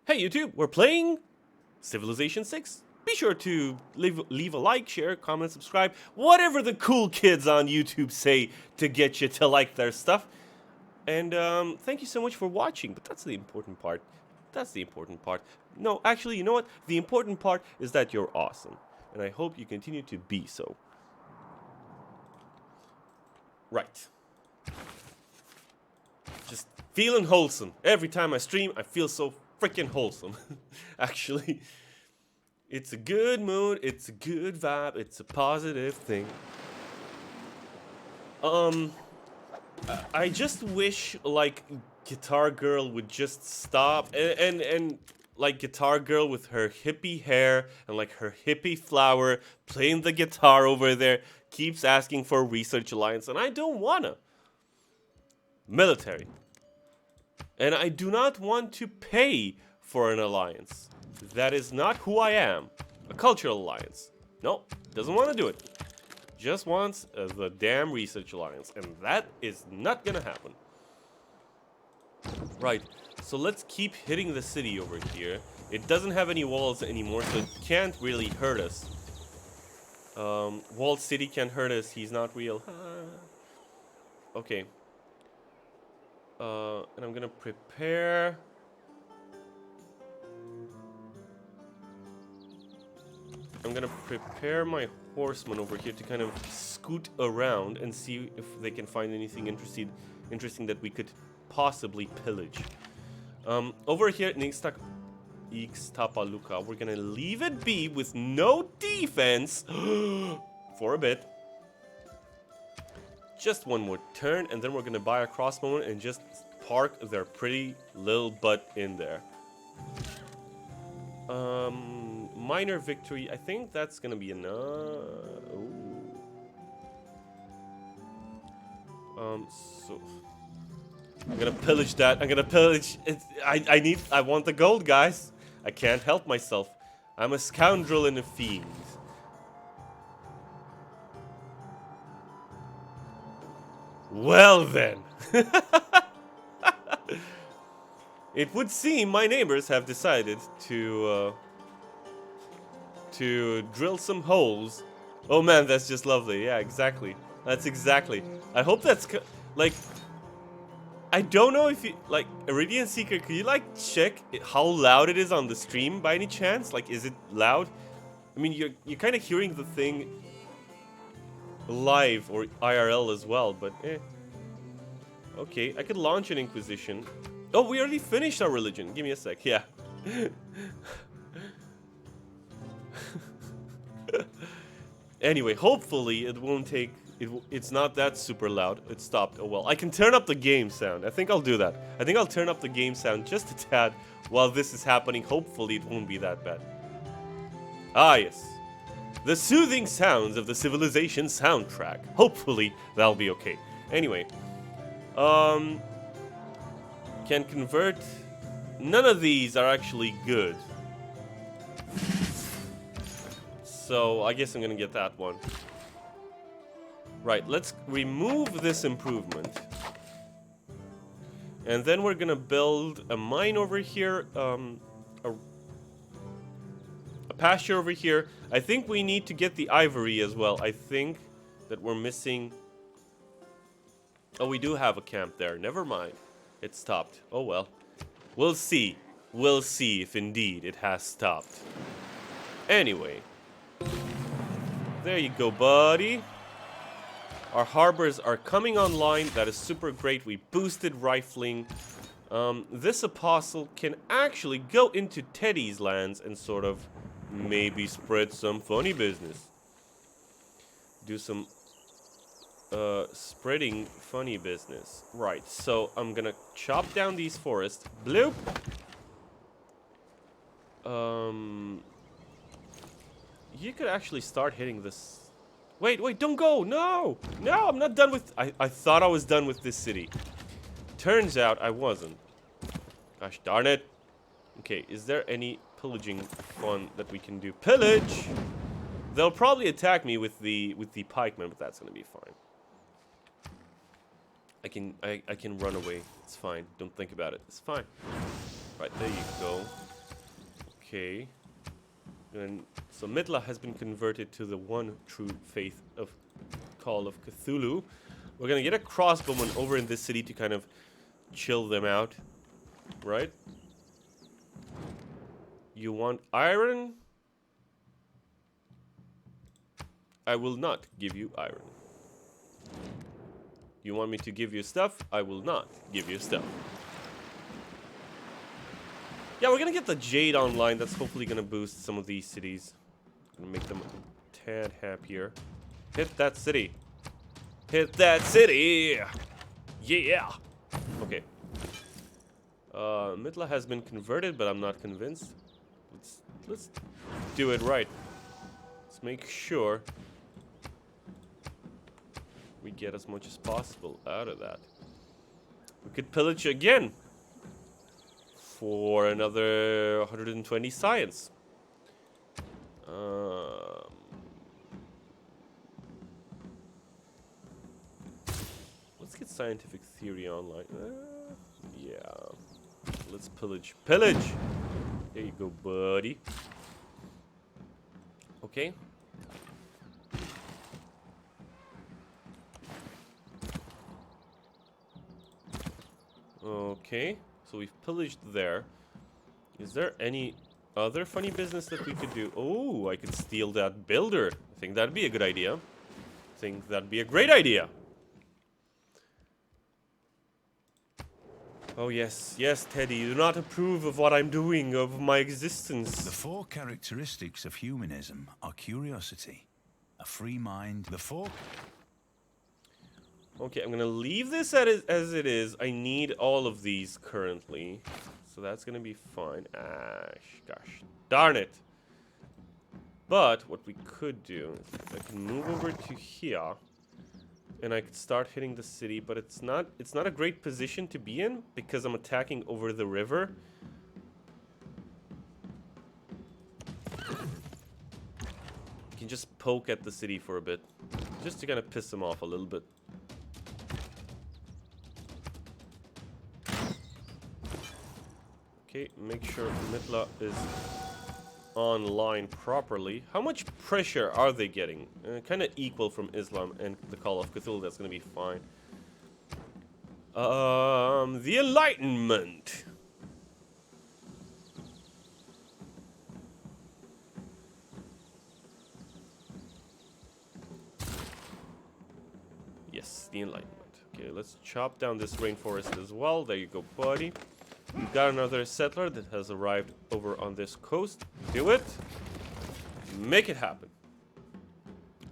Hey YouTube, we're playing Civilization 6. Be sure to leave a like, share, comment, subscribe, whatever the cool kids on YouTube say to get you to like their stuff. And thank you so much for watching, but that's the important part. That's the important part. No, actually, you know what? The important part is that you're awesome. And I hope you continue to be so. Right. Just feeling wholesome. Every time I stream, I feel so freaking wholesome. Actually, it's a good mood, it's a good vibe, it's a positive thing. I just wish like Guitar Girl would just stop and like Guitar Girl with her hippie hair and like her hippie flower playing the guitar over there keeps asking for a research alliance, and I don't wanna. Military. And I do not want to pay for an alliance. That is not who I am. A cultural alliance. No, doesn't want to do it. Just wants the damn research alliance. And that is not gonna happen. Right, so let's keep hitting the city over here. It doesn't have any walls anymore, so it can't really hurt us. Walled city can't hurt us, he's not real. Okay. And I'm gonna prepare. I'm gonna prepare my horsemen over here to kind of scoot around and see if they can find anything interesting that we could possibly pillage. Over here at Ixtapaluca, we're gonna leave it be with no defense for a bit. Just one more turn, and then we're gonna buy a crossbow and just park their pretty little butt in there. Minor victory. I think that's gonna be enough. So I'm gonna pillage that. I'm gonna pillage. I want the gold, guys. I can't help myself. I'm a scoundrel and a fiend. Well then. It would seem my neighbors have decided to drill some holes. Oh man, that's just lovely. Yeah, exactly. That's exactly. I hope that's like. I don't know if you like Iridium Seeker. Could you like check how loud it is on the stream by any chance? Like, is it loud? I mean, you're kind of hearing the thing live or IRL as well, but eh. Okay, I could launch an Inquisition. Oh, we already finished our religion. Give me a sec. Yeah. Anyway, hopefully it won't take... It's not that super loud. It stopped. Oh well. I can turn up the game sound. I think I'll do that. I think I'll turn up the game sound just a tad while this is happening. Hopefully it won't be that bad. Ah, yes. The soothing sounds of the Civilization soundtrack. Hopefully that'll be okay. Anyway. Can convert. None of these are actually good. So I guess I'm gonna get that one. Right, let's remove this improvement. And then we're gonna build a mine over here, a pasture over here. I think we need to get the ivory as well. I think that we're missing... Oh, we do have a camp there. Never mind. It stopped. Oh well. We'll see. We'll see if indeed it has stopped. Anyway. There you go, buddy. Our harbors are coming online. That is super great. We boosted rifling. This apostle can actually go into Teddy's lands and sort of maybe spread some funny business. Do some spreading funny business. Right, so I'm gonna chop down these forests. Bloop! You could actually start hitting this. Wait, don't go! No! No, I'm not done with... I thought I was done with this city. Turns out I wasn't. Gosh darn it. Okay, is there any pillaging fun that we can do? Pillage! They'll probably attack me with the pikemen, but that's gonna be fine. I can run away. It's fine. Don't think about it. It's fine. Right, there you go. Okay. And so Mitla has been converted to the one true faith of Call of Cthulhu. We're gonna get a crossbowman over in this city to kind of chill them out, right? You want iron? I will not give you iron. You want me to give you stuff? I will not give you stuff. Yeah, we're gonna get the jade online. That's hopefully gonna boost some of these cities. Gonna make them a tad happier. Hit that city. Hit that city! Yeah! Okay. Mitla has been converted, but I'm not convinced. Let's do it right. Let's make sure we get as much as possible out of that. We could pillage again for another 120 science. Let's get scientific theory online. Yeah. Let's pillage. Pillage! There you go, buddy. Okay. Okay. So we've pillaged there. Is there any other funny business that we could do? Oh, I could steal that builder. I think that'd be a good idea. I think that'd be a great idea. Oh, yes. Yes, Teddy. You do not approve of what I'm doing, of my existence. The four characteristics of humanism are curiosity, a free mind, the four... Okay, I'm gonna leave this as it is. I need all of these currently. So that's gonna be fine. Gosh darn it. But what we could do is I can move over to here. And I could start hitting the city, but it's not a great position to be in because I'm attacking over the river. You can just poke at the city for a bit, just to kind of piss them off a little bit. Okay, make sure Mitla is online properly. How much pressure are they getting? Kind of equal from Islam and the Call of Cthulhu. That's gonna be fine. The Enlightenment. Yes, the Enlightenment. Okay, let's chop down this rainforest as well. There you go, buddy. We've got another settler that has arrived over on this coast. Do it. Make it happen.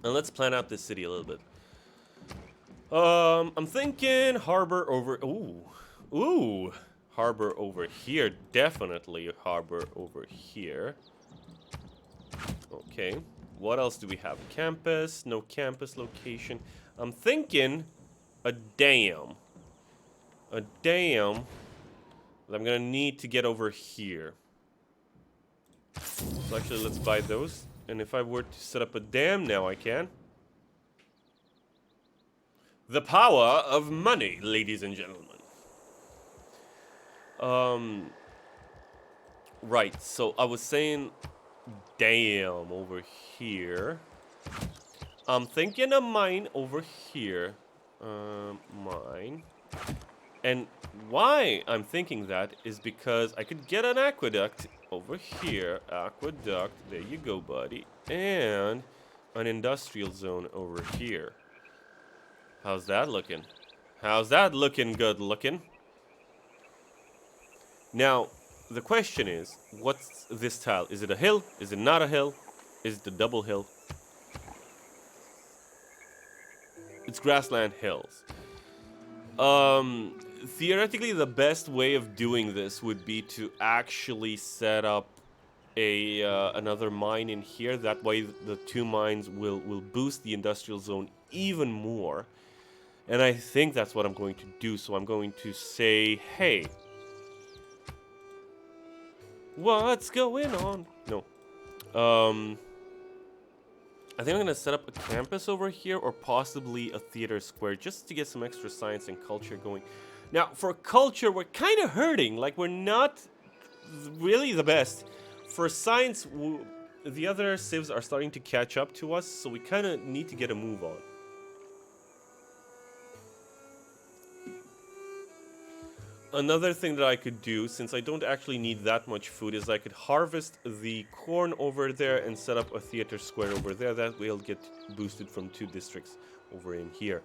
And let's plan out this city a little bit. I'm thinking harbor over... Ooh. Harbor over here. Definitely harbor over here. Okay. What else do we have? Campus. No campus location. I'm thinking a dam. A dam... I'm gonna need to get over here. So actually, let's buy those. And if I were to set up a dam now, I can. The power of money, ladies and gentlemen. Right, so I was saying dam over here. I'm thinking a mine over here. Mine. And why I'm thinking that is because I could get an aqueduct over here. Aqueduct, there you go, buddy. And an industrial zone over here. How's that looking? How's that looking good looking? Now, the question is, what's this tile? Is it a hill? Is it not a hill? Is it a double hill? It's grassland hills. Theoretically, the best way of doing this would be to actually set up a another mine in here. That way, the two mines will boost the industrial zone even more. And I think that's what I'm going to do. So I'm going to say, hey, what's going on? No. I think I'm going to set up a campus over here or possibly a theater square just to get some extra science and culture going. Now, for culture, we're kind of hurting. Like, we're not really the best. For science, the other civs are starting to catch up to us, so we kind of need to get a move on. Another thing that I could do, since I don't actually need that much food, is I could harvest the corn over there and set up a theater square over there. That way it'll get boosted from 2 districts over in here.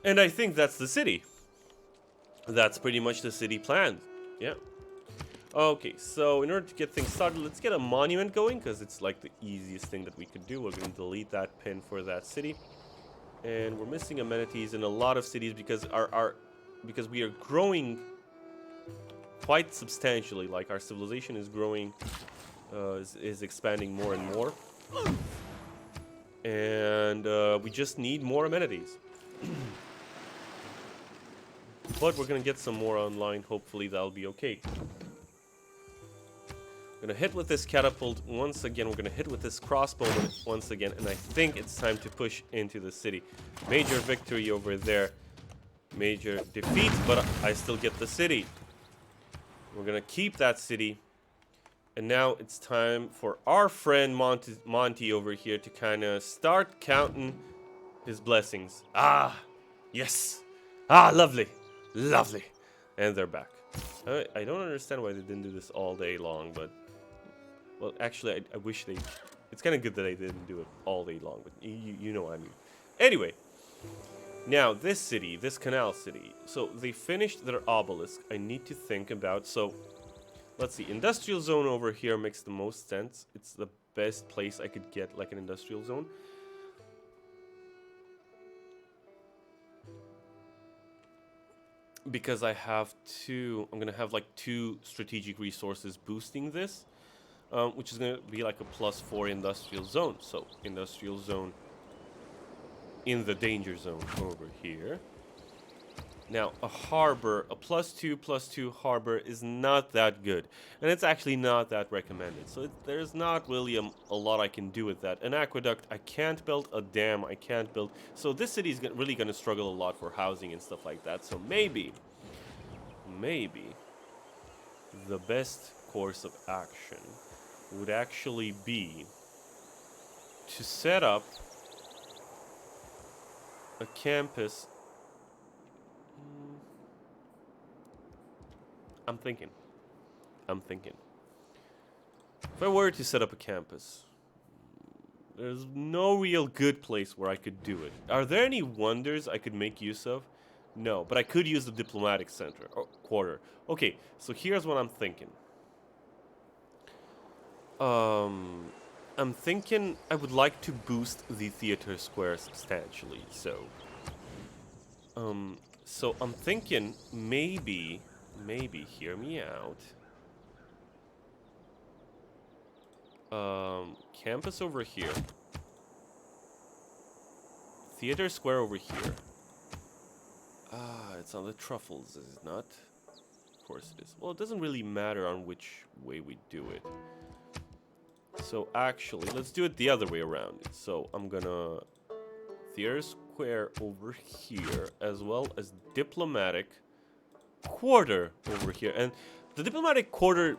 And I think that's the city. That's pretty much the city planned. Yeah. Okay, so in order to get things started, let's get a monument going, because it's like the easiest thing that we could do. We're going to delete that pin for that city. And we're missing amenities in a lot of cities because because we are growing quite substantially. Like, our civilization is growing, is expanding more and more. And we just need more amenities. But we're gonna get some more online. Hopefully that'll be okay. Gonna hit with this catapult once again. We're gonna hit with this crossbow once again. And I think it's time to push into the city. Major victory over there. Major defeat, but I still get the city. We're gonna keep that city. And now it's time for our friend Monty over here to kind of start counting his blessings. Ah, yes. Ah, lovely. Lovely. And they're back. I don't understand why they didn't do this all day long, but... Well, actually, I wish they... It's kind of good that I didn't do it all day long, but you know what I mean. Anyway. Now, this city, this canal city. So, they finished their obelisk. I need to think about... So, let's see. Industrial zone over here makes the most sense. It's the best place I could get, like, an industrial zone. Because I have two... I'm going to have, like, 2 strategic resources boosting this. Which is going to be, like, a +4 industrial zone. So, industrial zone... in the danger zone over here. Now, a harbor, a +2/+2 harbor is not that good. And it's actually not that recommended. So there's not really a lot I can do with that. An aqueduct, I can't build. A dam, I can't build. So this city is really going to struggle a lot for housing and stuff like that. So maybe the best course of action would actually be to set up a campus. I'm thinking. If I were to set up a campus, there's no real good place where I could do it. Are there any wonders I could make use of? No, but I could use the diplomatic center or quarter. Okay, so here's what I'm thinking. I'm thinking I would like to boost the theater square substantially. So I'm thinking maybe, hear me out. Campus over here. Theater square over here. Ah, it's on the truffles, is it not? Of course it is. Well, it doesn't really matter on which way we do it. So actually, let's do it the other way around. So I'm gonna theater square over here, as well as diplomatic quarter over here. And the diplomatic quarter,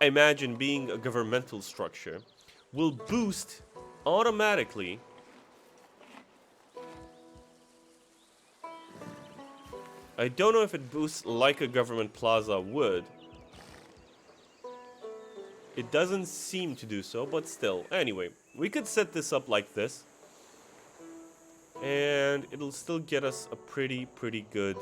I imagine being a governmental structure, will boost automatically I don't know if it boosts like a government plaza would. It doesn't seem to do so, but still. Anyway, we could set this up like this. And it'll still get us a pretty good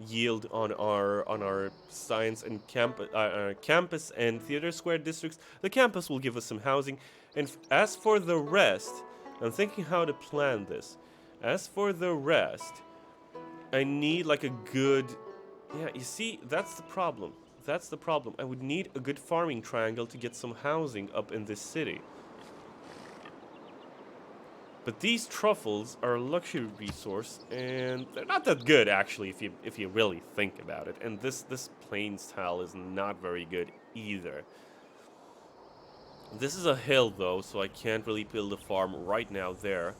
yield on our science and campus and theater square districts. The campus will give us some housing. And as for the rest, I'm thinking how to plan this. As for the rest, I need like a good... Yeah, you see, that's the problem. That's the problem. I would need a good farming triangle to get some housing up in this city. But these truffles are a luxury resource, and they're not that good actually if you really think about it. And this plains tile is not very good either. This is a hill though, so I can't really build a farm right now there.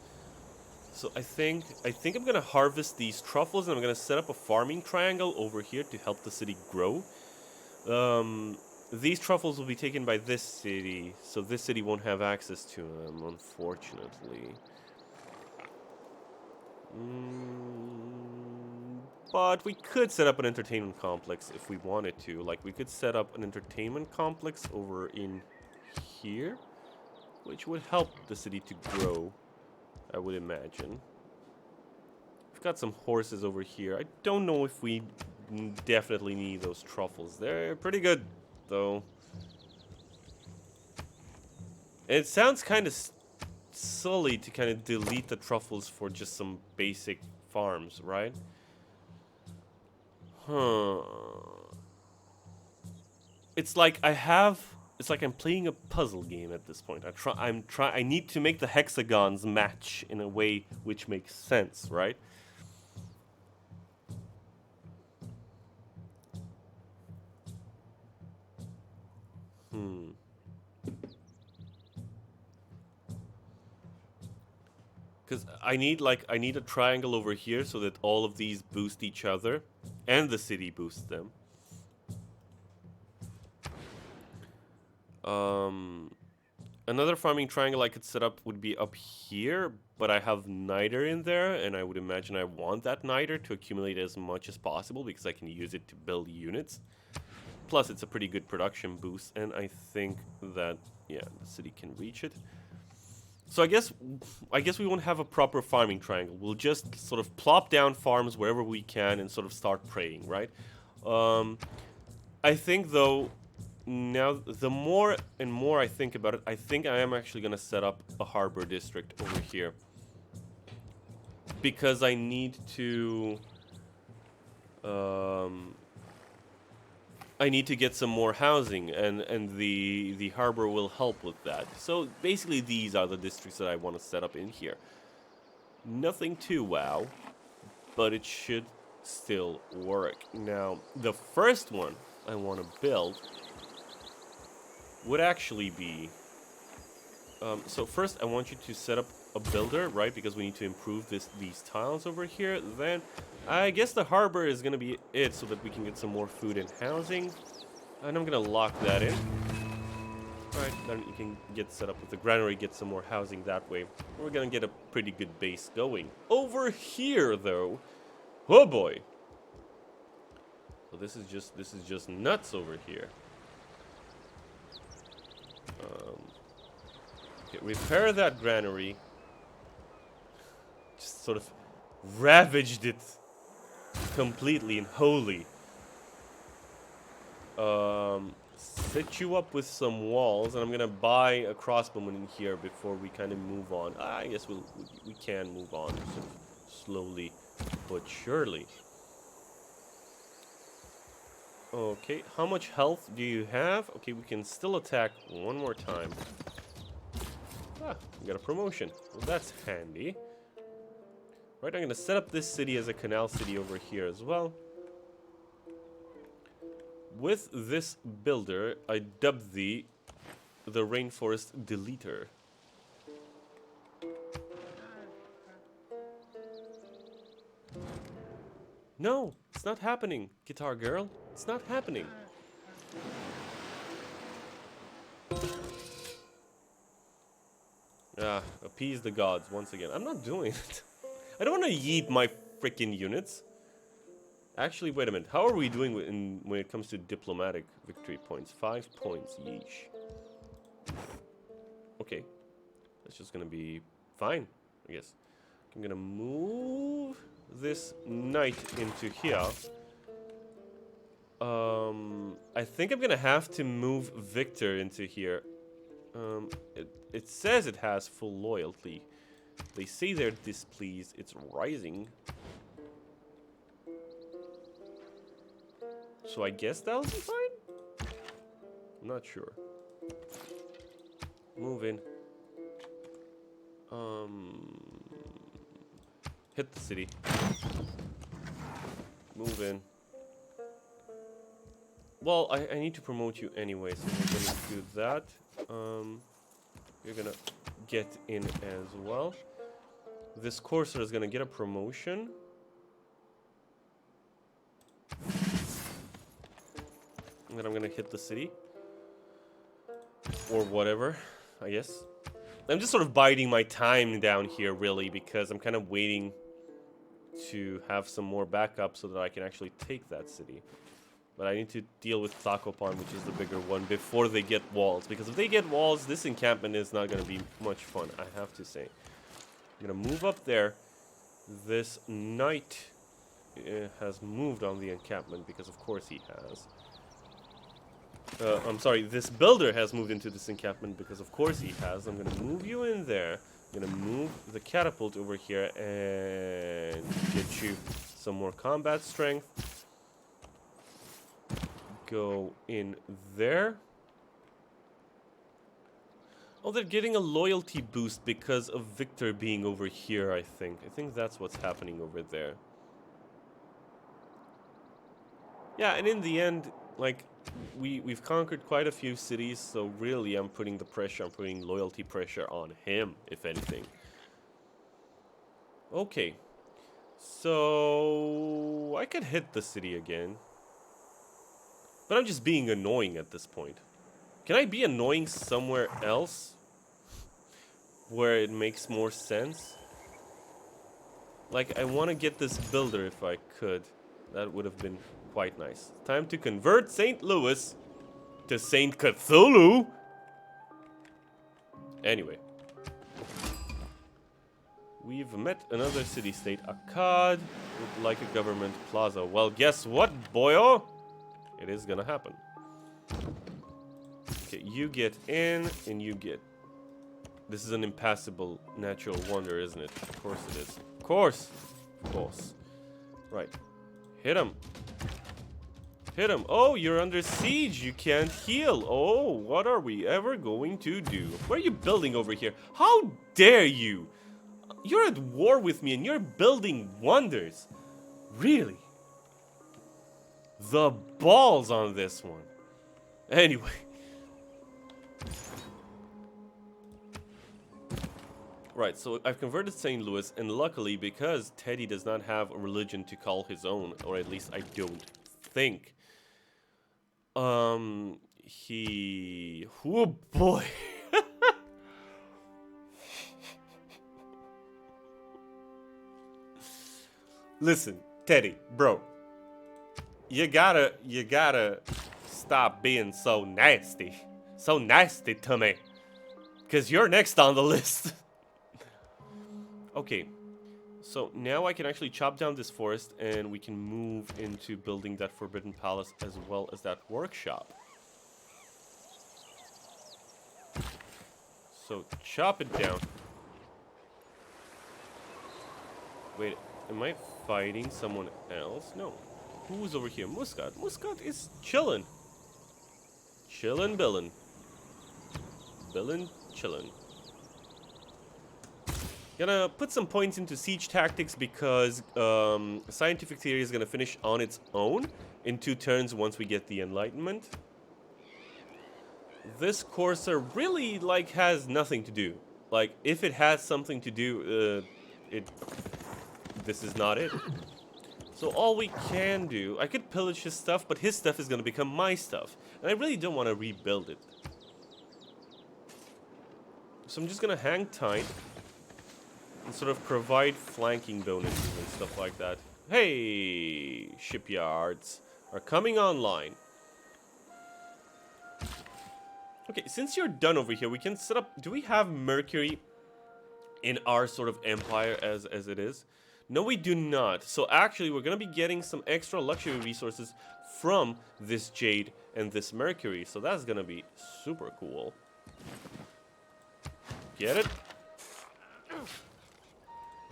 So I think I'm gonna harvest these truffles, and I'm gonna set up a farming triangle over here to help the city grow. these truffles will be taken by this city, so this city won't have access to them, unfortunately. But we could set up an entertainment complex if we wanted to. Like, we could set up an entertainment complex over in here, which would help the city to grow, I would imagine. We've got some horses over here. I don't know if we definitely need those truffles. They're pretty good, though. And it sounds kind of silly to kind of delete the truffles for just some basic farms, right? Huh. It's like it's like I'm playing a puzzle game at this point. I need to make the hexagons match in a way which makes sense, right? Because I need a triangle over here so that all of these boost each other, and the city boosts them. Another farming triangle I could set up would be up here, but I have niter in there, and I would imagine I want that niter to accumulate as much as possible because I can use it to build units. Plus, it's a pretty good production boost, and I think that, yeah, the city can reach it. So I guess we won't have a proper farming triangle. We'll just sort of plop down farms wherever we can and sort of start praying, right? I think, though, now the more and more I think about it, I think I am actually going to set up a harbor district over here. Because I need to... I need to get some more housing, and the harbor will help with that. So basically these are the districts that I want to set up in here. Nothing too wow, but it should still work. Now, the first one I want to build would actually be... so first I want you to set up a builder, right? Because we need to improve these tiles over here. Then I guess the harbor is going to be it so that we can get some more food and housing. And I'm going to lock that in. Alright, then you can get set up with the granary, get some more housing that way. We're going to get a pretty good base going. Over here, though, oh boy. So this is just nuts over here. Okay, repair that granary. Just sort of ravaged it completely and wholly. Set you up with some walls, and I'm gonna buy a crossbowman in here before we kind of move on. I guess we can move on sort of slowly but surely. Okay, how much health do you have? Okay, we can still attack one more time. Ah, we got a promotion. Well, that's handy. Right, I'm gonna set up this city as a canal city over here as well. With this builder, I dubbed the Rainforest Deleter. No, it's not happening, Guitar Girl. It's not happening. Ah, appease the gods once again. I'm not doing it. I don't want to yeet my freaking units. Actually, wait a minute. How are we doing when it comes to diplomatic victory points? 5 points, yeesh. Okay. That's just gonna be fine, I guess. I'm gonna move this knight into here. I think I'm gonna have to move Victor into here. It says it has full loyalty. They say they're displeased. It's rising. So I guess that'll be fine? I'm not sure. Move in. Hit the city. Move in. Well, I need to promote you anyway, so we're gonna do that. You're gonna get in as well. This courser is gonna get a promotion. And then I'm gonna hit the city. Or whatever, I guess. I'm just sort of biding my time down here, really, because I'm kind of waiting to have some more backup so that I can actually take that city. But I need to deal with Tlacopan, which is the bigger one, before they get walls. Because if they get walls, this encampment is not going to be much fun, I have to say. I'm going to move up there. This knight has moved on the encampment, because of course he has. I'm sorry, this builder has moved into this encampment, because of course he has. I'm going to move you in there. I'm going to move the catapult over here and get you some more combat strength. Go in there. Oh, they're getting a loyalty boost because of Victor being over here, I think. I think that's what's happening over there. Yeah, and in the end, like, we've conquered quite a few cities, so really I'm putting loyalty pressure on him, if anything. Okay. So I could hit the city again. But I'm just being annoying at this point. Can I be annoying somewhere else? Where it makes more sense? Like, I want to get this builder if I could. That would have been quite nice. Time to convert St. Louis to St. Cthulhu. Anyway. We've met another city-state. Akkad would like a government plaza. Well, guess what, boyo? It is gonna happen. Okay, you get in, and you get... This is an impassable natural wonder, isn't it? Of course it is. Of course! Of course. Right. Hit him. Hit him. Oh, you're under siege. You can't heal. Oh, what are we ever going to do? What are you building over here? How dare you? You're at war with me, and you're building wonders. Really? The balls on this one. Anyway. Right, so I've converted St. Louis, and luckily, because Teddy does not have a religion to call his own, or at least I don't think. Oh boy. Listen, Teddy, bro. You gotta stop being so nasty to me, cause you're next on the list. Okay, so now I can actually chop down this forest, and we can move into building that Forbidden Palace as well as that workshop. So chop it down. Wait, am I fighting someone else? No. Who's over here? Muscat. Muscat is chillin'. Chillin', billin'. Billin', chillin'. Gonna put some points into siege tactics because scientific theory is gonna finish on its own in 2 turns once we get the Enlightenment. This Corsair really, like, has nothing to do. Like, if it has something to do, this is not it. So all we can do, I could pillage his stuff, but his stuff is going to become my stuff. And I really don't want to rebuild it. So I'm just going to hang tight and sort of provide flanking bonuses and stuff like that. Hey, shipyards are coming online. Okay, since you're done over here, we can set up... Do we have Mercury in our sort of empire as it is? No, we do not. So actually, we're going to be getting some extra luxury resources from this jade and this mercury. So that's going to be super cool. Get it?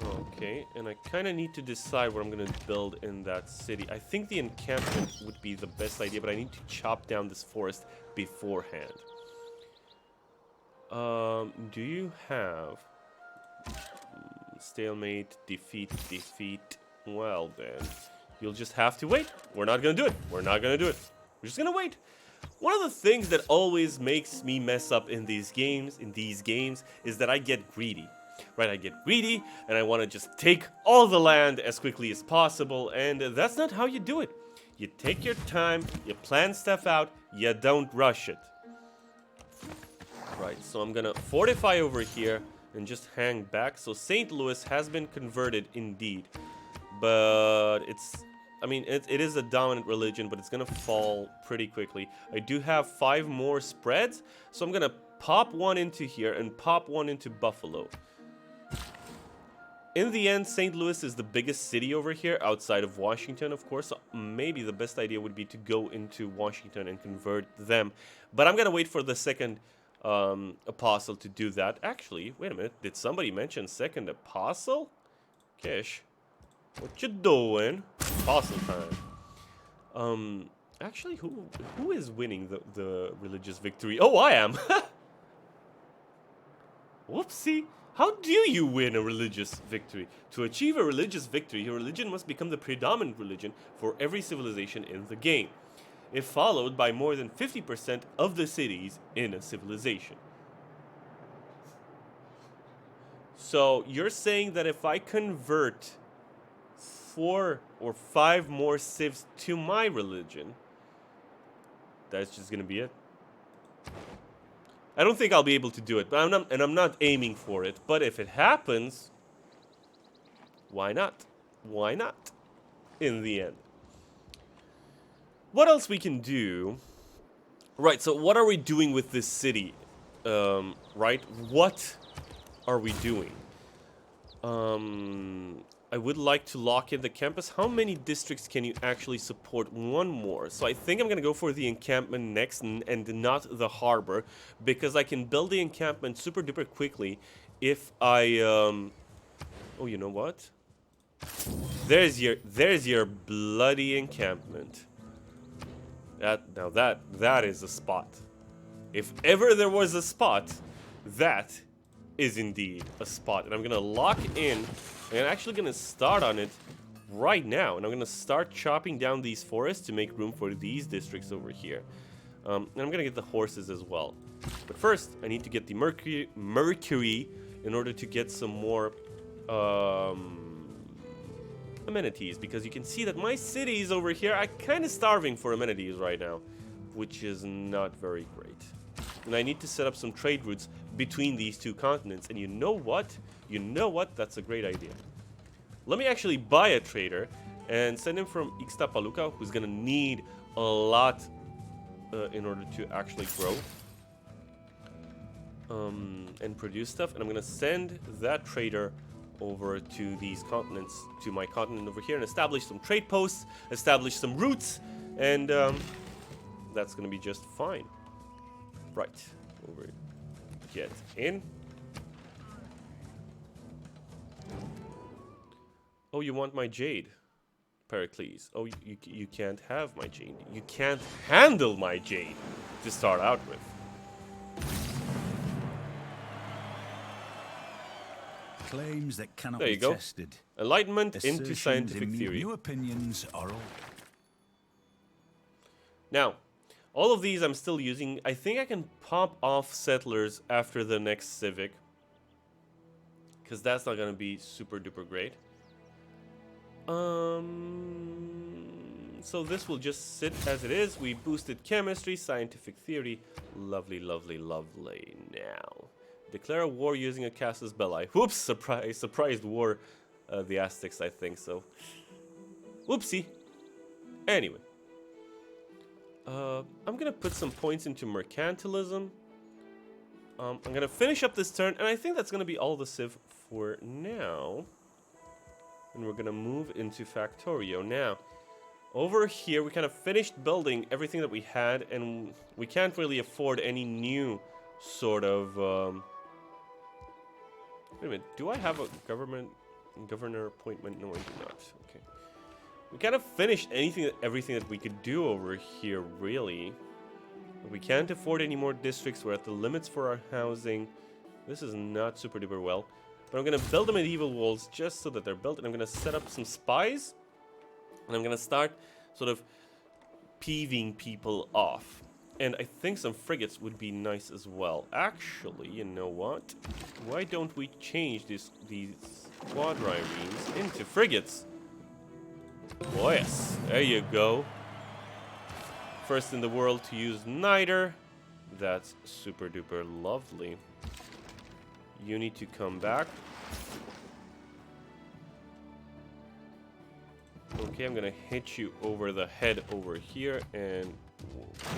Okay, and I kind of need to decide what I'm going to build in that city. I think the encampment would be the best idea, but I need to chop down this forest beforehand. Do you have... Stalemate, defeat. Well then, you'll just have to wait. We're not gonna do it. We're just gonna wait. One of the things that always makes me mess up in these games, is that I get greedy. Right, I get greedy, and I want to just take all the land as quickly as possible, and that's not how you do it. You take your time, you plan stuff out, you don't rush it. Right, so I'm gonna fortify over here and just hang back. So St. Louis has been converted indeed. But it's... I mean, it is a dominant religion, but it's gonna fall pretty quickly. I do have 5 more spreads, so I'm gonna pop one into here and pop one into Buffalo. In the end, St. Louis is the biggest city over here, outside of Washington, of course. So maybe the best idea would be to go into Washington and convert them. But I'm gonna wait for the second apostle to do that. Actually, wait a minute. Did somebody mention second apostle? Kish, what you doing? Apostle time. Actually, who is winning the religious victory? Oh, I am. Whoopsie. How do you win a religious victory? To achieve a religious victory, your religion must become the predominant religion for every civilization in the game, if followed by more than 50% of the cities in a civilization. So you're saying that if I convert 4 or 5 more civs to my religion, that's just gonna be it? I don't think I'll be able to do it, but I'm not aiming for it. But if it happens, why not? Why not? In the end. What else we can do? Right, so what are we doing with this city? Right? What are we doing? I would like to lock in the campus. How many districts can you actually support? 1 more. So I think I'm going to go for the encampment next and not the harbor, because I can build the encampment super duper quickly if I... Oh, you know what? There's your bloody encampment. That is a spot. If ever there was a spot, that is indeed a spot. And I'm going to lock in. I'm actually going to start on it right now. And I'm going to start chopping down these forests to make room for these districts over here. And I'm going to get the horses as well. But first, I need to get the mercury in order to get some more amenities. Because you can see that my cities over here are kind of starving for amenities right now, which is not very great. And I need to set up some trade routes between these 2 continents. And you know what? You know what? That's a great idea. Let me actually buy a trader and send him from Ixtapaluca, who's going to need a lot in order to actually grow and produce stuff. And I'm going to send that trader over to these continents, to my continent over here, and establish some trade posts, establish some routes, and that's going to be just fine. Right. Over. Get in. Oh, you want my jade, Pericles. Oh, you can't have my jade. You can't handle my jade to start out with. Claims that cannot There you be go. tested. Enlightenment into Assertions scientific in theory. New opinions are all. Now, all of these I'm still using. I think I can pop off settlers after the next civic, because that's not going to be super duper great. So this will just sit as it is. We boosted chemistry, scientific theory. Lovely, lovely, lovely. Now, declare a war using a casus belli. Whoops, surprised war. The Aztecs, I think so. Whoopsie. Anyway. I'm gonna put some points into mercantilism. I'm gonna finish up this turn, and I think that's gonna be all the civ for now. And we're gonna move into Factorio. Now, over here, we kind of finished building everything that we had, and we can't really afford any new sort of... Wait a minute, do I have a governor appointment? No, I do not. Okay. We kind of finished everything that we could do over here, really. We can't afford any more districts. We're at the limits for our housing. This is not super duper well. But I'm going to build the medieval walls just so that they're built. And I'm going to set up some spies. And I'm going to start sort of peeving people off. And I think some frigates would be nice as well. Actually, you know what? Why don't we change these quadriremes into frigates? Oh yes, there you go. First in the world to use Niter. That's super duper lovely. You need to come back. Okay, I'm gonna hit you over the head over here and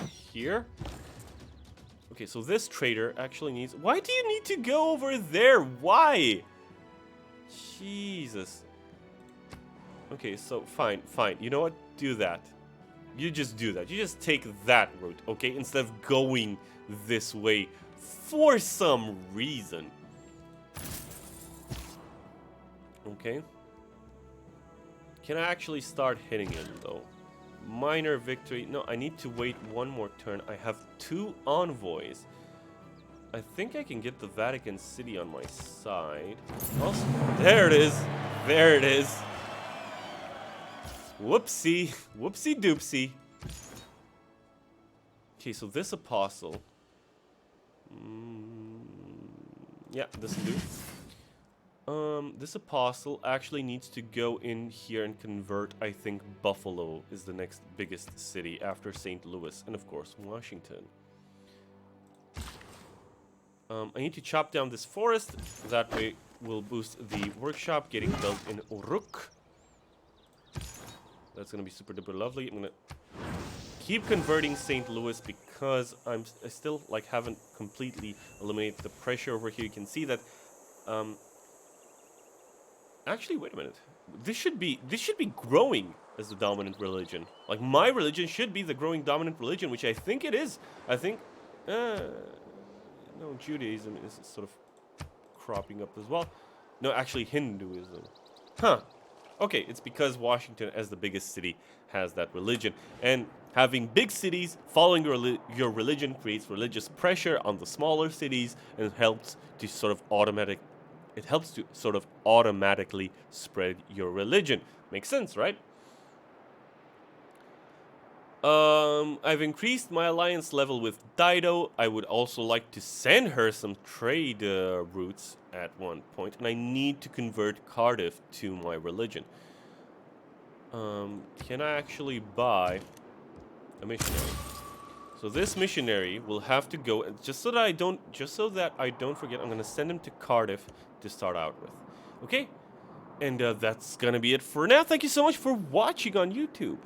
here. Okay, so this trader actually needs... Why do you need to go over there? Why? Jesus. Okay, so fine. You know what? Do that. You just do that. You just take that route, okay? Instead of going this way for some reason. Okay. Can I actually start hitting him, though? Minor victory. No, I need to wait one more turn. I have 2 envoys. I think I can get the Vatican City on my side. Also, there it is. There it is. Whoopsie. Whoopsie doopsie. Okay, so this apostle. Yeah, this will do. This apostle actually needs to go in here and convert. I think Buffalo is the next biggest city after St. Louis and of course Washington. I need to chop down this forest. That way we'll boost the workshop getting built in Uruk. That's gonna be super duper lovely. I'm gonna keep converting St. Louis because I still like haven't completely eliminated the pressure over here. You can see that. Actually, wait a minute. This should be growing as the dominant religion. Like my religion should be the growing dominant religion, which I think it is. I think no, Judaism is sort of cropping up as well. No, actually Hinduism. Huh. Okay, it's because Washington, as the biggest city, has that religion. And having big cities following your religion creates religious pressure on the smaller cities and helps to sort of automatically spread your religion. Makes sense, right? I've increased my alliance level with Dido. I would also like to send her some trade routes at one point, and I need to convert Cardiff to my religion. Can I actually buy a missionary? So this missionary will have to go, just so that I don't forget. I'm gonna send him to Cardiff to start out with. Okay, and that's gonna be it for now. Thank you so much for watching on YouTube.